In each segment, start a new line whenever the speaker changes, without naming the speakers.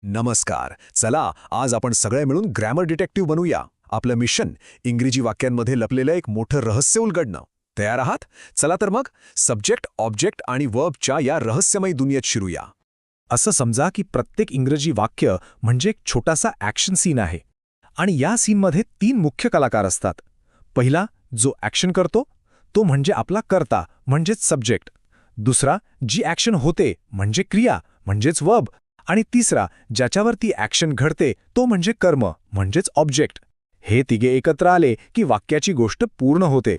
नमस्कार. चला आज आपण सगळे मिळून ग्रॅमर डिटेक्टिव्ह बनूया. आपलं मिशन इंग्रजी वाक्यांमध्ये लपलेलं एक मोठं रहस्य उलगडणं. तयार आहात? चला तर मग सब्जेक्ट, ऑब्जेक्ट आणि वर्बच्या या रहस्यमयी दुनियेत शिरूया.
असं समजा की प्रत्येक इंग्रजी वाक्य म्हणजे एक छोटासा ॲक्शन सीन आहे आणि या सीनमध्ये 3 मुख्य कलाकार असतात. पहिला जो ॲक्शन करतो तो म्हणजे आपला कर्ता म्हणजेच सब्जेक्ट. दुसरा जी ॲक्शन होते म्हणजे क्रिया म्हणजेच वर्ब. आणि तिसरा ज्याच्यावर ती ॲक्शन घडते तो म्हणजे कर्म म्हणजेच ऑब्जेक्ट. हे तिघे एकत्र आले की वाक्याची गोष्ट पूर्ण होते.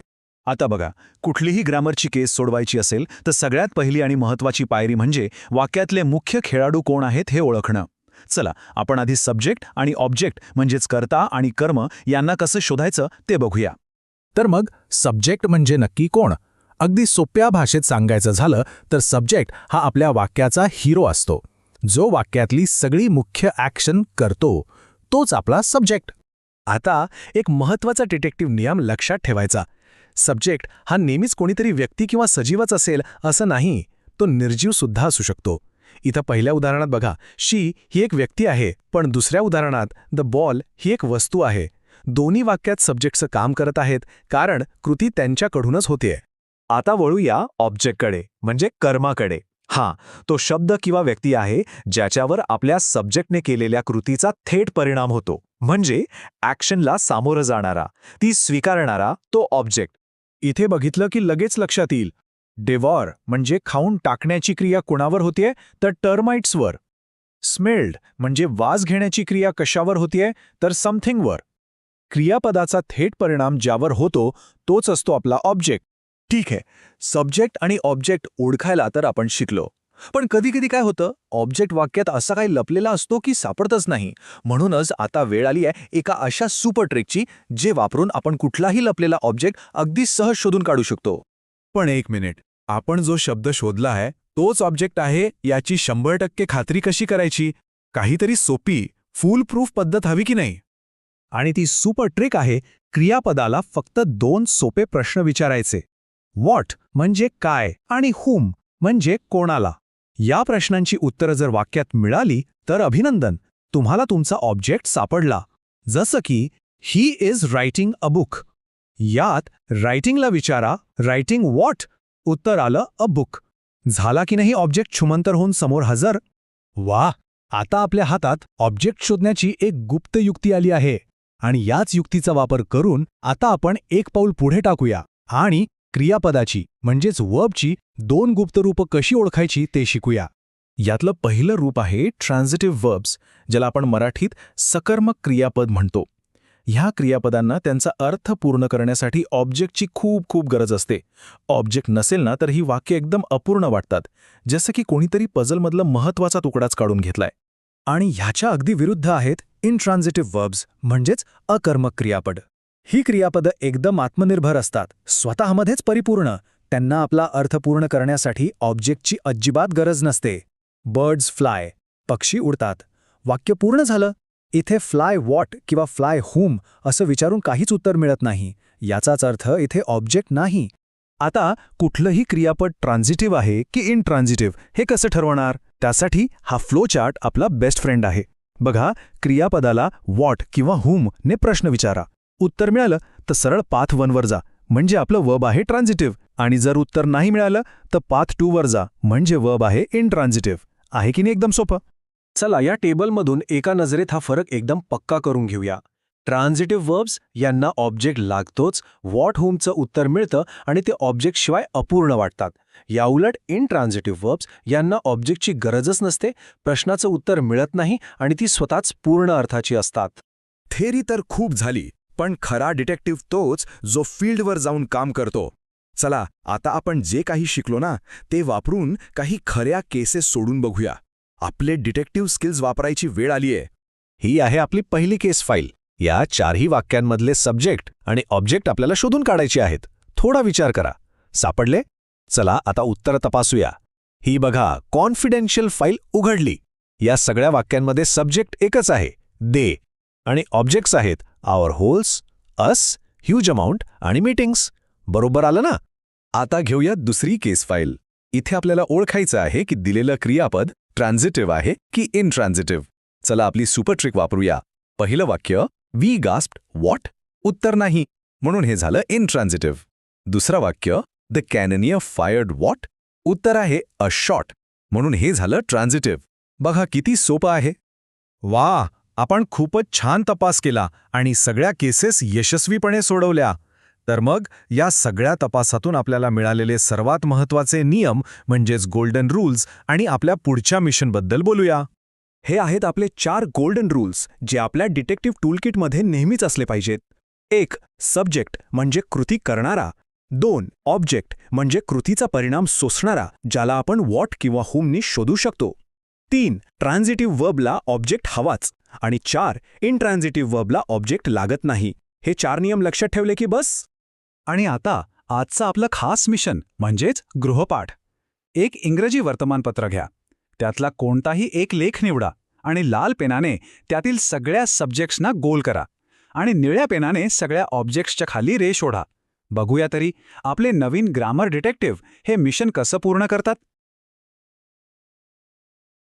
आता बघा, कुठलीही ग्रामरची केस सोडवायची असेल तर सगळ्यात पहिली आणि महत्त्वाची पायरी म्हणजे वाक्यातले मुख्य खेळाडू कोण आहेत हे ओळखणं. चला आपण आधी सब्जेक्ट आणि ऑब्जेक्ट म्हणजेच कर्ता आणि कर्म यांना कसं शोधायचं ते बघूया.
तर मग सब्जेक्ट म्हणजे नक्की कोण? अगदी सोप्या भाषेत सांगायचं झालं तर सब्जेक्ट हा आपल्या वाक्याचा हिरो असतो. जो वाक्यातली सगळी मुख्य ॲक्शन करतो तोच आपला सब्जेक्ट. आता एक महत्त्वाचा डिटेक्टिव्ह नियम लक्षात ठेवायचा. सब्जेक्ट हा नेहमीच कोणीतरी व्यक्ती किंवा सजीवच असेल असं नाही, तो निर्जीव सुद्धा असू शकतो. इथं पहिल्या उदाहरणात बघा, शी ही एक व्यक्ती आहे, पण दुसऱ्या उदाहरणात द बॉल ही एक वस्तू आहे. दोन्ही वाक्यात सब्जेक्टचं काम करत आहेत कारण कृती त्यांच्याकडूनच होतेय.
आता वळूया ऑब्जेक्टकडे म्हणजे कर्माकडे. तो शब्द किंवा व्यक्ती आहे ज्याच्यावर आपल्या सब्जेक्टने केलेल्या कृतीचा थेट परिणाम होतो. म्हणजे ॲक्शनला सामोरं जाणारा, ती स्वीकारणारा तो ऑब्जेक्ट.
इथे बघितलं की लगेच लक्षात येईल. डेवॉर म्हणजे खाऊन टाकण्याची क्रिया कोणावर होतीये तर टर्माइट्सवर. स्मेल्ड म्हणजे वास घेण्याची क्रिया कशावर होतीये तर समथिंगवर. क्रियापदाचा थेट परिणाम ज्यावर होतो तोच असतो आपला ऑब्जेक्ट.
ठीक आहे, सब्जेक्ट आणि ऑब्जेक्ट ओळखायला तर आपण शिकलो. पण कधी काय होतं, ऑब्जेक्ट वाक्यात असा काही लपलेला असतो की सापडतच नाही. म्हणूनच आता वेळ आली आहे एका अशा सुपर ट्रिकची जे वापरून आपण कुठलाही लपलेला ऑब्जेक्ट अगदी सहज शोधून काढू शकतो.
पण एक मिनिट, आपण जो शब्द शोधला आहे तोच ऑब्जेक्ट आहे याची 100% खात्री कशी करायची? काहीतरी सोपी, फुल प्रूफ पद्धत हवी की नाही? आणि ती सुपर ट्रिक आहे क्रियापदाला फक्त 2 सोपे प्रश्न विचारायचे. व्हॉट म्हणजे काय आणि हुम म्हणजे कोणाला. या प्रश्नांची उत्तरं जर वाक्यात मिळाली तर अभिनंदन, तुम्हाला तुमचा ऑब्जेक्ट सापडला. जसं की he is writing a book. यात रायटिंगला विचारा रायटिंग व्हॉट, उत्तर आलं अ बुक. झाला की नाही ऑब्जेक्ट छुमंतर होऊन समोर हजर. वाह, आता आपल्या हातात ऑब्जेक्ट शोधण्याची एक गुप्त युक्ती आली आहे. आणि याच युक्तीचा वापर करून आता आपण एक पाऊल पुढे टाकूया आणि क्रियापदाची म्हणजेच वर्बची 2 गुप्त रूपं कशी ओळखायची ते शिकूया. यातलं पहिलं रूप आहे ट्रान्झिटिव्ह वर्ब्स, ज्याला आपण मराठीत सकर्मक क्रियापद म्हणतो. ह्या क्रियापदांना त्यांचा अर्थ पूर्ण करण्यासाठी ऑब्जेक्टची खूप गरज असते. ऑब्जेक्ट नसेल ना तर ही वाक्य एकदम अपूर्ण वाटतात, जसं की कोणीतरी पझलमधलं महत्त्वाचा तुकडाच काढून घेतलाय. आणि ह्याच्या अगदी विरुद्ध आहेत इनट्रान्झिटिव्ह वर्ब्स म्हणजेच अकर्मक क्रियापद. ही क्रियापदं एकदम आत्मनिर्भर असतात, स्वतःमध्येच परिपूर्ण. त्यांना आपला अर्थ पूर्ण करण्यासाठी ऑब्जेक्टची अजिबात गरज नसते. बर्ड्स फ्लाय, पक्षी उडतात. वाक्य पूर्ण झालं. इथे फ्लाय व्हॉट किंवा फ्लाय हुम असं विचारून काहीच उत्तर मिळत नाही. याचाच अर्थ इथे ऑब्जेक्ट नाही. आता कुठलंही क्रियापद ट्रान्झिटिव्ह आहे की इनट्रान्झिटिव्ह हे कसं ठरवणार? त्यासाठी हा फ्लो चार्ट आपला बेस्ट फ्रेंड आहे. बघा, क्रियापदाला व्हॉट किंवा हुम ने प्रश्न विचारा. उत्तर मिळालं तर सरळ पाथ 1 वर जा, म्हणजे आपलं वर्ब आहे ट्रान्झिटिव्ह. आणि जर उत्तर नाही मिळालं तर पाथ 2 वर जा, म्हणजे वर्ब आहे इनट्रान्झिटिव्ह. आहे की नाही एकदम सोपं?
चला या टेबलमधून एका नजरेत हा फरक एकदम पक्का करून घेऊया. ट्रान्झिटिव्ह वर्ब्स यांना ऑब्जेक्ट लागतोच, व्हॉट हुमचं उत्तर मिळतं आणि ते ऑब्जेक्टशिवाय अपूर्ण वाटतात. याउलट इनट्रान्झिटिव्ह वर्ब्स यांना ऑब्जेक्टची गरजच नसते, प्रश्नाचं उत्तर मिळत नाही आणि ती स्वतःच पूर्ण अर्थाची असतात.
थेरी तर खूप झाली, पण खरा डिटेक्टिव्ह तोच जो फील्डवर जाऊन काम करतो. चला आता आपण जे काही शिकलो ना ते वापरून काही खऱ्या केसेस सोडून बघूया. आपले डिटेक्टिव्ह स्किल्स वापरायची वेळ आलीये.
ही आहे आपली पहिली केस फाईल. या 4ही वाक्यांमधले सब्जेक्ट आणि ऑब्जेक्ट आपल्याला शोधून काढायचे आहेत. थोडा विचार करा. सापडले? चला आता उत्तर तपासूया. ही बघा, कॉन्फिडेन्शियल फाईल उघडली. या सगळ्या वाक्यांमध्ये सब्जेक्ट एकच आहे, दे, आणि ऑब्जेक्ट्स आहेत आवर होल्स, अस, ह्यूज अमाउंट आणि मीटिंग्स. बरोबर आलं ना? आता घेऊया दुसरी केस फाईल. इथे आपल्याला ओळखायचं आहे की दिलेलं क्रियापद ट्रान्झिटिव्ह आहे की इनट्रान्झिटिव्ह.
चला आपली सुपर ट्रिक वापरूया. पहिलं वाक्य, वी गास्प्ड व्हॉट? उत्तर नाही, म्हणून हे झालं इनट्रान्झिटिव्ह. दुसरं वाक्य, द कॅननियर फायर्ड व्हॉट? उत्तर आहे अ शॉट, म्हणून हे झालं ट्रान्झिटिव्ह. बघा किती सोपं आहे.
वा, आपण खूपच छान तपास केला आणि सगळ्या केसेस यशस्वीपणे सोडवल्या. तर मग या सगळ्या तपासातून आपल्याला मिळालेले सर्वात महत्त्वाचे नियम म्हणजेच गोल्डन रूल्स आणि आपल्या पुढच्या मिशनबद्दल बोलूया.
हे आहेत आपले 4 गोल्डन रूल्स जे आपल्या डिटेक्टिव्ह टूलकिटमध्ये नेहमीच असले पाहिजेत. 1. सब्जेक्ट म्हणजे कृती करणारा. 2. ऑब्जेक्ट म्हणजे कृतीचा परिणाम सोसणारा, ज्याला आपण व्हॉट किंवा हुमनी शोधू शकतो. 3. ट्रान्झिटिव्ह वर्बला ऑब्जेक्ट हवाच. आणि 4. इनट्रान्झिटिव्ह वर्बला ऑब्जेक्ट लागत नाही. हे 4 नियम लक्षात ठेवले की बस.
आणि आता आजचं आपलं खास मिशन म्हणजेच गृहपाठ. एक इंग्रजी वर्तमानपत्र घ्या, त्यातला कोणताही एक लेख निवडा आणि लाल पेनाने त्यातील सगळ्या सब्जेक्ट्सना गोल करा आणि निळ्या पेनाने सगळ्या ऑब्जेक्ट्सच्या खाली रेष ओढा. बघूया तरी आपले नवीन ग्रामर डिटेक्टिव्ह हे मिशन कसं पूर्ण करतात.